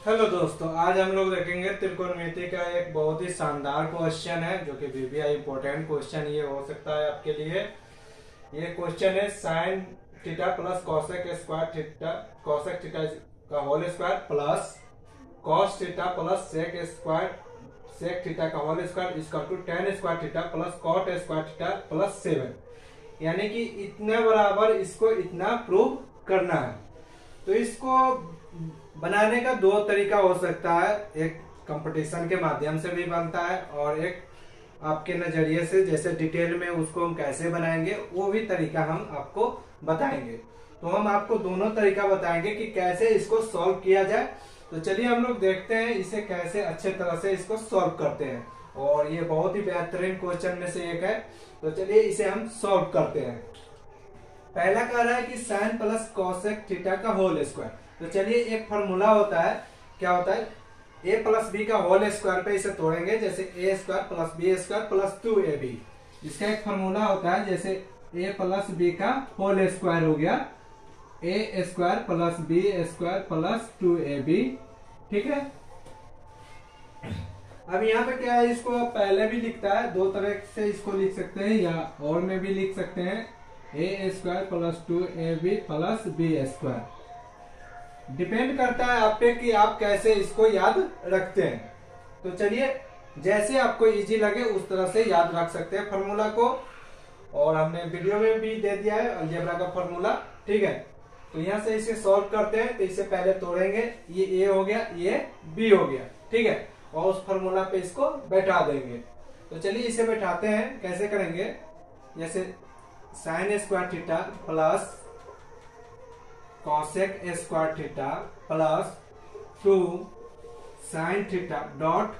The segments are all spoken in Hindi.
हेलो दोस्तों, आज हम लोग देखेंगे त्रिकोणमिति का एक बहुत ही शानदार क्वेश्चन है जो कि वीवीआई इंपॉर्टेंट क्वेश्चन ये हो सकता है आपके लिए। ये क्वेश्चन है sine theta plus cosec square theta cosec theta का whole square plus cos theta plus sec theta का whole square equal to ten square theta plus cot square theta plus 7, यानी कि इतने बराबर इसको इतना प्रूव करना है। तो इसको बनाने का दो तरीका हो सकता है, एक कंपटीशन के माध्यम से भी बनता है और एक आपके नजरिए से, जैसे डिटेल में उसको हम कैसे बनाएंगे वो भी तरीका हम आपको बताएंगे। तो हम आपको दोनों तरीका बताएंगे कि कैसे इसको सॉल्व किया जाए। तो चलिए हम लोग देखते हैं इसे कैसे अच्छे तरह से इसको सॉल्व करते हैं, और ये बहुत ही बेहतरीन क्वेश्चन में से एक है। तो चलिए इसे हम सॉल्व करते हैं। पहला कह रहा है कि साइन प्लस कॉसेक थीटा का होल स्क्वायर। तो चलिए एक फॉर्मूला होता है, क्या होता है, a प्लस बी का होल स्क्वायर पे इसे तोड़ेंगे, जैसे A square plus B square plus 2ab। इसका एक फॉर्मूला होता है, जैसे a प्लस बी का होल स्क्वायर हो गया a square plus B square plus 2ab। ठीक है, अब यहाँ पे क्या है, इसको पहले भी लिखता है, दो तरह से इसको लिख सकते हैं या और में भी लिख सकते हैं, a square plus 2ab plus B square. Depend करता है आप पे कि आप कैसे इसको याद रखते हैं। तो चलिए जैसे आपको इजी लगे उस तरह से याद रख सकते हैं फॉर्मूला को, और हमने वीडियो में भी दे दिया है अलजेब्रा का फॉर्मूला। ठीक है, तो यहाँ से इसे सॉल्व करते हैं। तो इसे पहले तोड़ेंगे, ये ए हो गया, ये बी हो गया। ठीक है, और उस फॉर्मूला पे इसको बैठा देंगे। तो चलिए इसे बैठाते हैं, कैसे करेंगे, जैसे sign square theta plus cosec square theta plus 2 sine theta dot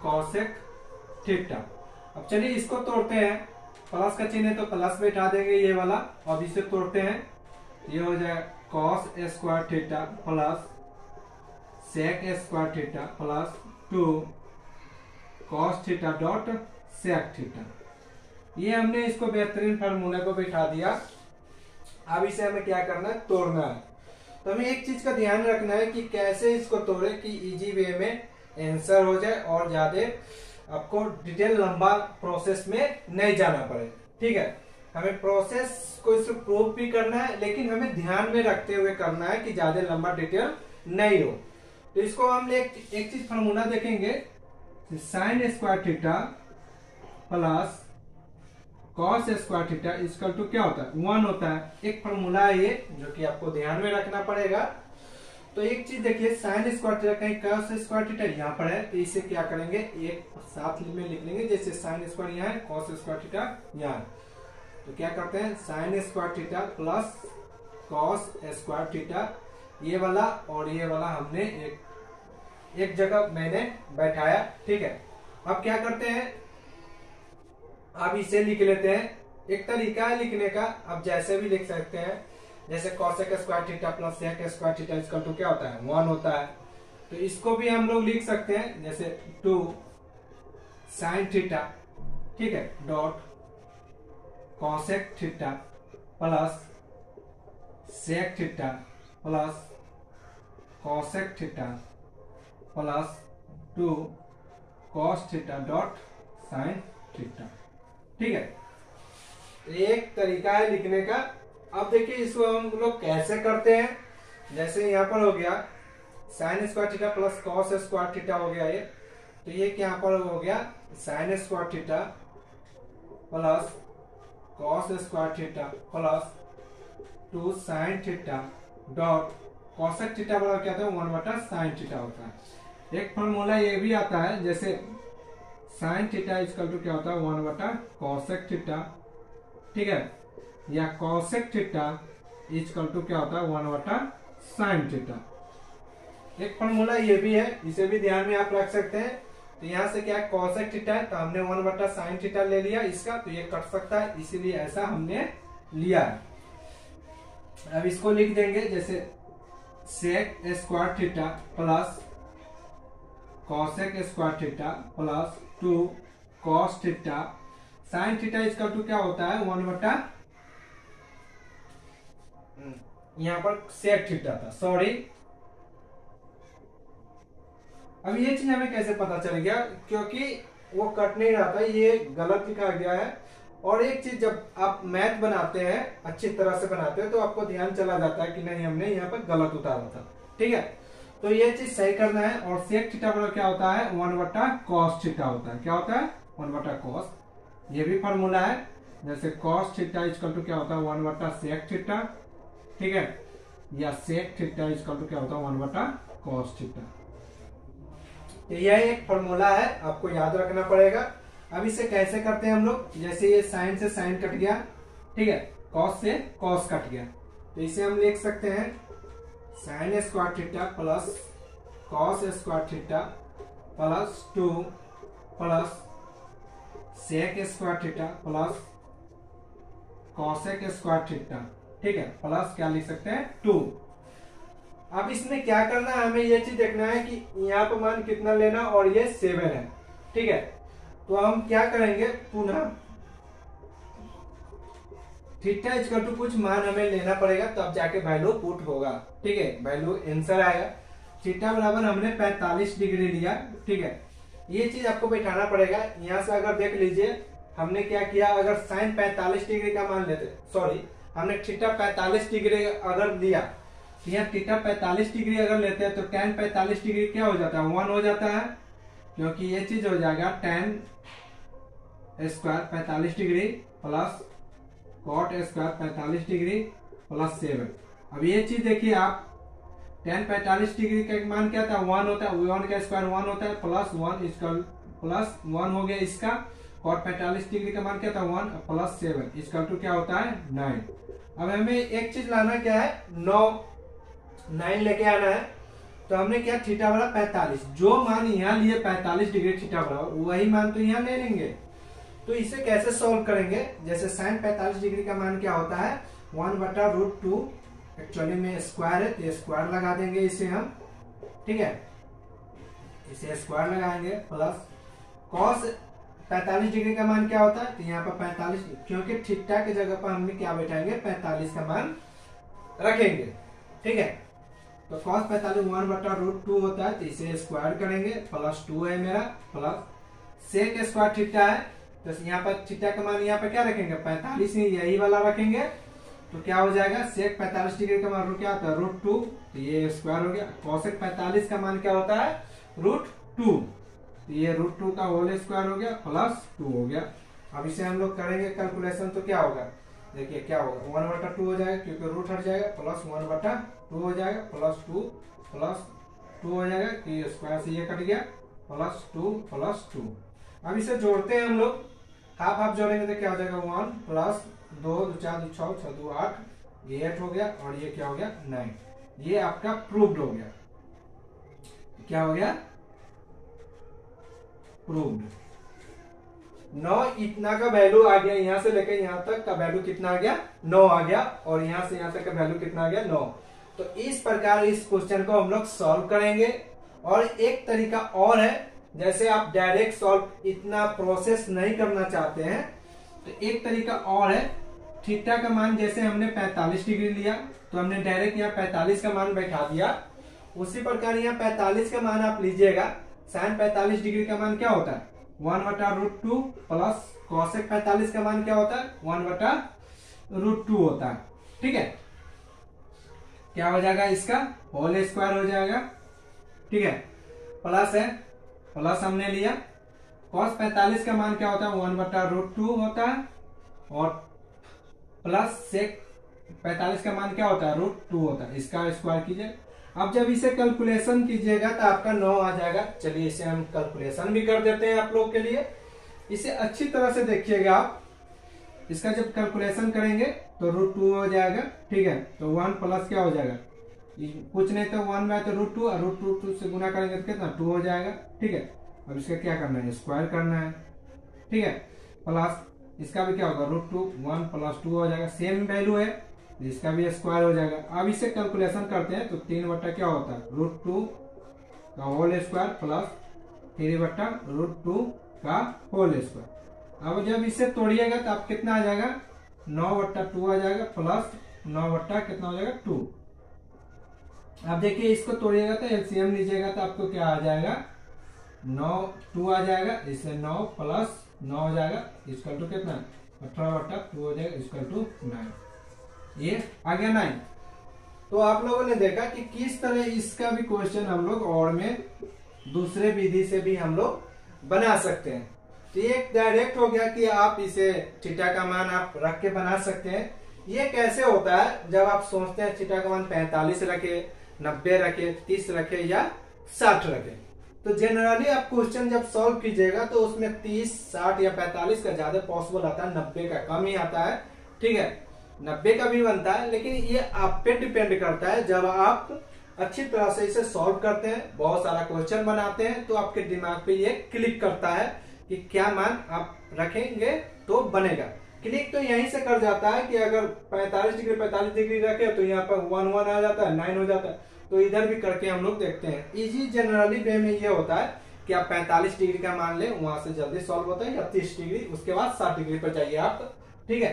cosec theta. अब चलिए इसको तोड़ते हैं, प्लस का चिन्ह है तो प्लस बैठा देंगे ये वाला। अब इसे तोड़ते हैं, ये हो जाए cos square theta plus sec square theta plus 2 cos theta dot sec theta. ये हमने इसको बेहतरीन फार्मूले को बैठा दिया। अब इसे हमें क्या करना है, तोड़ना है। तो हमें एक चीज का ध्यान रखना है कि कैसे इसको तोड़े कि इजी वे में आंसर हो जाए और ज्यादा आपको डिटेल लंबा प्रोसेस में नहीं जाना पड़े। ठीक है, हमें प्रोसेस को इसको प्रूव भी करना है, लेकिन हमें ध्यान में रखते हुए करना है कि ज्यादा लंबा डिटेल नहीं हो। तो इसको हम एक चीज फॉर्मूला देखेंगे, sine square theta plus cos square theta equal to क्या होता है, 1 होता है। एक फॉर्मूला है ये जो कि आपको ध्यान में रखना पड़ेगा। तो एक चीज देखिए, साइन स्क्वायर थीटा कहीं कॉस स्क्वायर थीटा यहाँ पर है, तो इसे क्या करेंगे, एक साथ में लिख लेंगे, जैसे साइन स्क्वायर यहाँ है, कॉस स्क्वायर थीटा यहाँ। तो क्या करते हैं, sine square theta plus cos square theta, ये वाला और ये वाला हमने एक जगह मैंने बैठाया। ठीक है, अब क्या करते हैं, अब इसे लिख लेते हैं। एक तरीका है लिखने का, अब जैसे भी लिख सकते हैं, जैसे cosec square theta plus sec square theta equal to क्या होता है, 1 होता है। तो इसको भी हम लोग लिख सकते हैं, जैसे 2 साइन थीटा, ठीक है, dot cosec theta plus sec theta plus cosec theta plus 2 cos theta dot sine theta. ठीक है, एक तरीका है लिखने का। अब देखिए इसको हम लोग कैसे करते हैं, जैसे यहाँ पर हो गया sign square theta plus cos square theta हो गया ये, तो ये यहाँ पर हो गया sign square theta plus cos square theta plus 2 sine theta dot cosec theta बराबर क्या होता है, 1/sin थीटा होता है। एक फॉर्मूला ये भी आता है, जैसे साइन थीटा इक्वल टू क्या होता है, 1/कॉसेक थीटा। ठीक है, या कॉसेक थीटा इक्वल टू क्या होता है, 1/sin थीटा। एक फॉर्मूला ये भी है, इसे भी ध्यान में आप रख सकते हैं। तो यहाँ से क्या कॉसेक थीटा है, तो हमने 1/sin थीटा ले लिया इसका, तो ये कट सकता है, इसीलिए ऐसा हमने लिया है। अब इसको लिख देंगे, जैसे sec square theta plus cosec square theta plus 2 cos theta sine theta equal to क्या होता है, 1/, यहाँ पर सेक थीटा था, सॉरी अब ये चीज हमें कैसे पता चल गया, क्योंकि वो कट नहीं रहा था, ये गलत लिखा गया है। और एक चीज, जब आप मैथ बनाते हैं अच्छी तरह से बनाते हैं तो आपको ध्यान चला जाता है कि नहीं हमने यहाँ पर गलत उतारा था। ठीक है, तो ये चीज सही करना है। और सेक थीटा बराबर क्या होता है, 1/cos थीटा होता है। क्या होता है, 1/cos। ये भी फॉर्मूला है, जैसे cos थीटा इक्वल टू क्या होता है, 1/sec थीटा। ठीक है, या sec थीटा इक्वल टू क्या होता है, 1/cos थीटा। तो यह एक फॉर्मूला है, आपको याद रखना पड़ेगा। अब इसे कैसे करते हैं हम लोग, जैसे ये साइन से साइन कट गया, ठीक है, कॉस से कॉस कट गया, तो इसे हम लिख सकते हैं sine square theta plus cos square theta plus 2 plus sec square theta plus cosec square theta. ठीक है, प्लस क्या लिख सकते हैं, 2। अब इसमें क्या करना है, हमें ये चीज देखना है कि यहाँ पर मान कितना लेना, और ये 7 है। ठीक है, तो हम क्या करेंगे, पुनः थीटा इक्वल टू कुछ मान हमें लेना पड़ेगा, तब जाके वैल्यू पुट होगा। ठीक है, वैल्यू आंसर आएगा। थीटा बराबर हमने 45 डिग्री लिया। ठीक है, ये चीज आपको बैठाना पड़ेगा। यहाँ से अगर देख लीजिए हमने क्या किया, अगर साइन 45 डिग्री का मान लेते, सॉरी हमने थीटा 45 डिग्री अगर लिया, यहाँ थीटा 45 डिग्री अगर लेते हैं तो tan 45 डिग्री क्या हो जाता है, 1 हो जाता है, क्योंकि ये चीज हो जाएगा tan square 45 degree plus cot square 45 degree plus 7। अब ये चीज देखिए आप, tan 45 डिग्री का मान क्या था, 1 होता है, 1 का स्क्वायर 1 होता है, प्लस 1 इसका प्लस 1 हो गया इसका। cot 45 डिग्री का मान क्या था, 1 प्लस 7 इसका टू क्या होता है, 9। अब हमें एक चीज लाना क्या है, 9 लेके आना है। तो हमने क्या, थीटा बराबर 45, जो मान यहाँ लिए 45 डिग्री थीटा बराबर, वही मान तो यहाँ ले लेंगे। तो इसे कैसे सॉल्व करेंगे, जैसे साइन 45 डिग्री का मान क्या होता है, 1/√2, एक्चुअली में स्क्वायर है तो स्क्वायर लगा देंगे इसे हम। ठीक है, इसे स्क्वायर लगाएंगे, प्लस कॉस 45 डिग्री का मान क्या होता है, तो यहाँ पर 45, क्योंकि थीटा की जगह पर हमने क्या बैठाएंगे, 45 का मान रखेंगे। ठीक है, तो cos 45 1/√2 होता है, तो इसे स्क्वायर करेंगे, प्लस 2 है मेरा, प्लस सेक स्क्वायर थीटा है, तो यहाँ पर थीटा का मान यहाँ पर क्या रखेंगे, 45 ही यही वाला रखेंगे। तो क्या हो जाएगा, सेक 45 डिग्री का मान क्या होता है, √2, तो ये स्क्वायर हो गया। कॉसेक 45 का मान क्या होता है, √2, तो ये √2 का होल स्क्वायर हो गया, प्लस 2 हो गया। अब इसे हम लोग करेंगे कैलकुलेशन, तो क्या होगा, देखिए क्या होगा, 1/2 हो जाएगा, क्योंकि रूट हट जाएगा, प्लस 1/2 हो जाएगा, प्लस 2 हो जाएगा, कि स्क्वायर से ये कट गया, प्लस 2। अब इसे जोड़ते हैं हम लोग, हाफ हाफ जोड़ेंगे तो क्या हो जाएगा, 1 प्लस 2 2 4 2 6 6 2 8, ये 8 हो गया, और ये क्या हो गया, 9। ये आपका प्रूव्ड हो गया। क्या हो गया, प्रूव्ड। 9 इतना का वैल्यू आ गया, यहां से लेकर यहां तक का वैल्यू कितना आ गया, 9 आ गया, और यहां से यहां तक का वैल्यू कितना आ गया, 9। तो इस प्रकार इस क्वेश्चन को हम लोग सॉल्व करेंगे। और एक तरीका और है, जैसे आप डायरेक्ट सॉल्व इतना प्रोसेस नहीं करना चाहते हैं, तो एक तरीका और है, थीटा का मान जैसे हमने 45 डिग्री लिया, तो हमने डायरेक्ट यहाँ 45 का मान बैठा दिया, उसी प्रकार यहाँ 45 का मान आप लीजिएगा। साइन 45 डिग्री का मान क्या होता है, 1/√2, प्लस कॉसेक 45 का मान क्या होता है, 1/√2 होता है। ठीक है, क्या हो जाएगा, इसका होल स्क्वायर हो जाएगा। ठीक है, प्लस है, प्लस हमने लिया। cos 45 का मान क्या होता है, 1/√2 होता है, और प्लस सेक 45 का मान क्या होता है, √2 होता है, इसका स्क्वायर कीजिए। अब जब इसे कैलकुलेशन कीजिएगा तो आपका 9 आ जाएगा। चलिए इसे हम कैलकुलेशन भी कर देते हैं आप लोग के लिए, इसे अच्छी तरह से देखिएगा आप। इसका जब कैलकुलेशन करेंगे तो √2 हो जाएगा। ठीक है, तो 1 प्लस क्या हो जाएगा, कुछ नहीं तो 1 में तो √2, और √2 से गुना करेंगे तो कितना, 2 हो जाएगा। ठीक है, अब इसका क्या करना है, स्क्वायर करना है। ठीक है, प्लस इसका भी क्या होगा, √2, 1 प्लस 2 हो जाएगा, सेम वैल्यू है, इसका भी स्क्वायर हो जाएगा। अब इसे कैलकुलेशन करते हैं तो 3 बट्टा क्या होता है, √2 का होल स्क्वायर प्लस 3/√2 का होल स्क्वायर। अब जब इसे तोड़िएगा तो आप कितना आ जाएगा, 9/2 आ जाएगा, प्लस 9 कितना हो जाएगा, 2। अब देखिए इसको तोड़िएगा तो एलसीएम लीजिएगा तो आपको क्या आ जाएगा, 9 2 आ जाएगा, इससे 9 प्लस 9 हो जाएगा इक्वल टू कितना 18/2 हो जाएगा इक्वल टू 9। ये आ गया 9। तो आप लोगों ने देखा कि किस तरह इसका भी क्वेश्चन हम लोग और में दूसरे विधि से भी हम लोग बना सकते हैं। तो ये डायरेक्ट हो गया कि आप इसे थीटा का मान आप रख के बना सकते हैं। ये कैसे होता है जब आप सोचते हैं थीटा का मान 45 रखे, 90 रखे, 30 रखे या 60 रखे। तो जनरली आप क्वेश्चन जब सॉल्व कीजिएगा तो उसमें 30, 60 या 45 का ज्यादा पॉसिबल आता है, 90 का कम ही आता है। ठीक है, 90 का भी बनता है, लेकिन ये आप पे डिपेंड करता है। जब आप अच्छी तरह से इसे सॉल्व करते हैं, बहुत सारा क्वेश्चन बनाते हैं, तो आपके दिमाग पे ये क्लिक करता है कि क्या मान आप रखेंगे तो बनेगा। क्लिक तो यहीं से कर जाता है कि अगर 45 डिग्री रखे तो यहाँ पर 1 1 आ जाता है, 9 हो जाता है। तो इधर भी करके हम लोग देखते हैं। इजी जनरली वे में ये होता है कि आप 45 डिग्री का मान ले, वहां से जल्दी सॉल्व होता है, या 30 डिग्री, उसके बाद 60 डिग्री पर जाइए आप। ठीक है,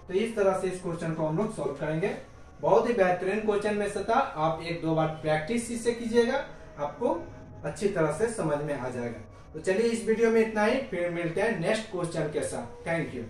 तो इस तरह से इस क्वेश्चन को हम लोग सॉल्व करेंगे। बहुत ही बेहतरीन क्वेश्चन में से था। आप 1-2 बार प्रैक्टिस इससे कीजिएगा, आपको अच्छी तरह से समझ में आ जाएगा। तो चलिए इस वीडियो में इतना ही, फिर मिलते हैं नेक्स्ट क्वेश्चन के साथ। Thank you.